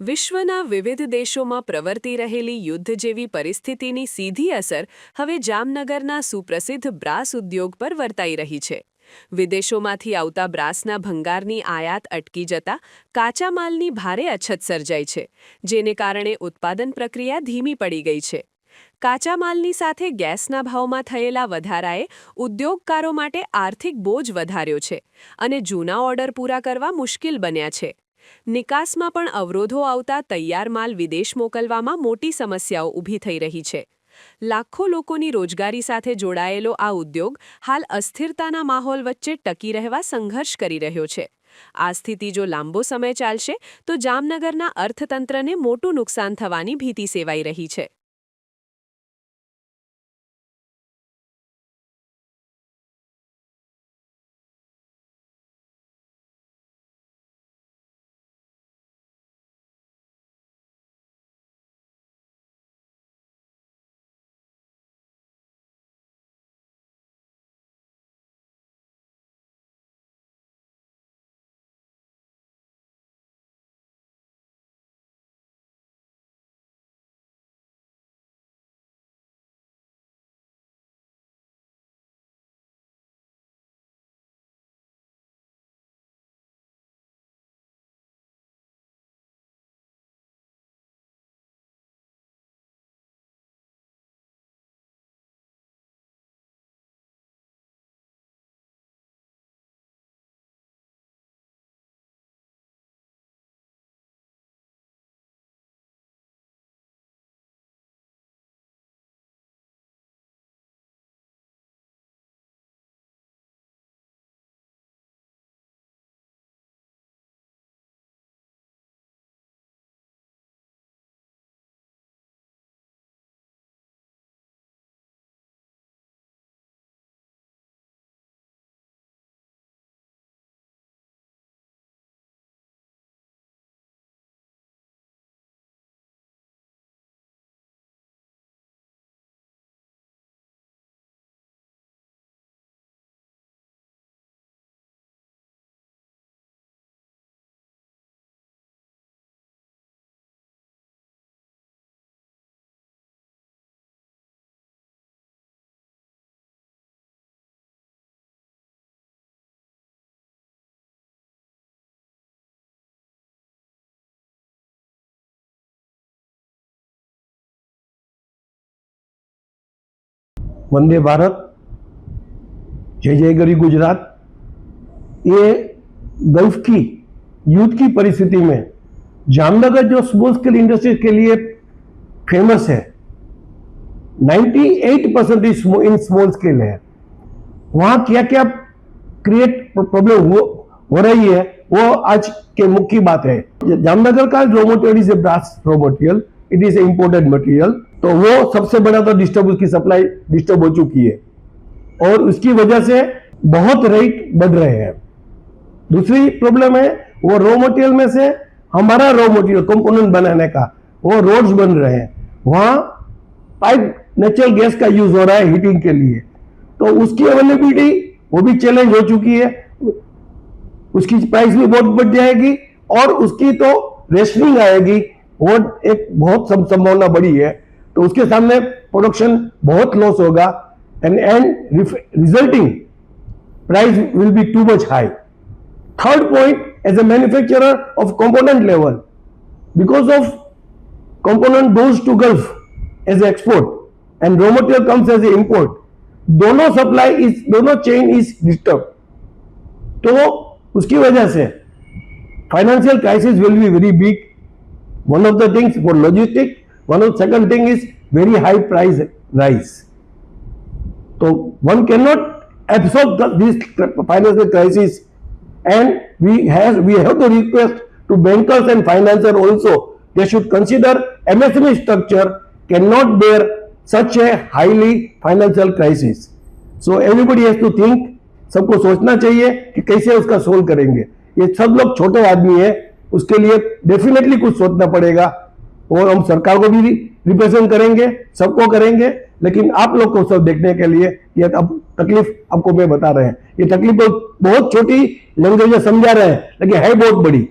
વિશ્વના વિવિધ દેશોમાં પ્રવર્તી રહેલી યુદ્ધ જેવી પરિસ્થિતિની સીધી અસર હવે જામનગરના સુપ્રસિદ્ધ બ્રાસ ઉદ્યોગ પર વર્તાઈ રહી છે. વિદેશોમાંથી આવતા બ્રાસના ભંગારની આયાત અટકી જતા કાચા માલની ભારે અછત સર્જાઈ છે, જેને કારણે ઉત્પાદન પ્રક્રિયા ધીમી પડી ગઈ છે. કાચા માલની સાથે ગેસના ભાવમાં થયેલા વધારાએ ઉદ્યોગકારો માટે આર્થિક બોજ વધાર્યો છે અને જૂના ઓર્ડર પૂરા કરવા મુશ્કેલ બન્યા છે. નિકાસમાં પણ અવરોધો આવતા તૈયાર માલ વિદેશ મોકલવામાં મોટી સમસ્યાઓ ઊભી થઈ રહી છે. લાખો લોકોની રોજગારી સાથે જોડાયેલો આ ઉદ્યોગ હાલ અસ્થિરતાના માહોલ વચ્ચે ટકી રહેવા સંઘર્ષ કરી રહ્યો છે. આ સ્થિતિ જો લાંબો સમય ચાલશે તો જામનગરના અર્થતંત્રને મોટું નુકસાન થવાની ભીતિ સેવાઈ રહી છે. वंदे भारत, जय जय गरी गुजरात, ये गल्फ की युद्ध की परिस्थिति में जामनगर जो स्मॉल स्केल इंडस्ट्रीज के लिए फेमस है, 98% इन स्मॉल स्केल है. वहां क्या क्या क्रिएट प्रॉब्लम हो रही है वो आज के मुख्य बात है. जामनगर का raw material is a brass raw material, it is a imported material. तो वो सबसे बड़ा तो डिस्टर्ब, उसकी सप्लाई डिस्टर्ब हो चुकी है और उसकी वजह से बहुत रेट बढ़ रहे हैं. दूसरी प्रॉब्लम है वो रॉ मटेरियल में से हमारा रॉ मटेरियल कंपोनेंट बनाने का वो रोड्स बन रहे हैं, वहां पाइप नेचुरल गैस का यूज हो रहा है हीटिंग के लिए, तो उसकी अवेलेबिलिटी वो भी चैलेंज हो चुकी है. उसकी प्राइस भी बहुत बढ़ जाएगी और उसकी तो रेशनिंग आएगी, वो एक बहुत संभावना बड़ी है. तो उसके सामने प्रोडक्शन बहुत लॉस होगा and resulting price will be too much high. Third point, as a manufacturer of component level, because of component goes to Gulf as a export and raw material comes as a import, दोनों chain is disturb. तो उसकी वजह से financial crisis will be very big. One of the things for logistic, one of second thing is very high price rise. So one cannot absorb this financial crisis, and we have to request to bankers and financiers also, they should consider MSME structure cannot bear such a highly financial crisis. So everybody has to think, सबको सोचना चाहिए कि कैसे उसका solve करेंगे. ये सब लोग छोटे आदमी है, उसके लिए डेफिनेटली कुछ सोचना पड़ेगा और हम सरकार को भी रिप्रेजेंट करेंगे, सबको करेंगे, लेकिन आप लोग को सब देखने के लिए ये अब तकलीफ आपको मैं बता रहे हैं. ये तकलीफ बहुत छोटी लैंग्वेज में समझा रहे हैं, लेकिन है बहुत बड़ी.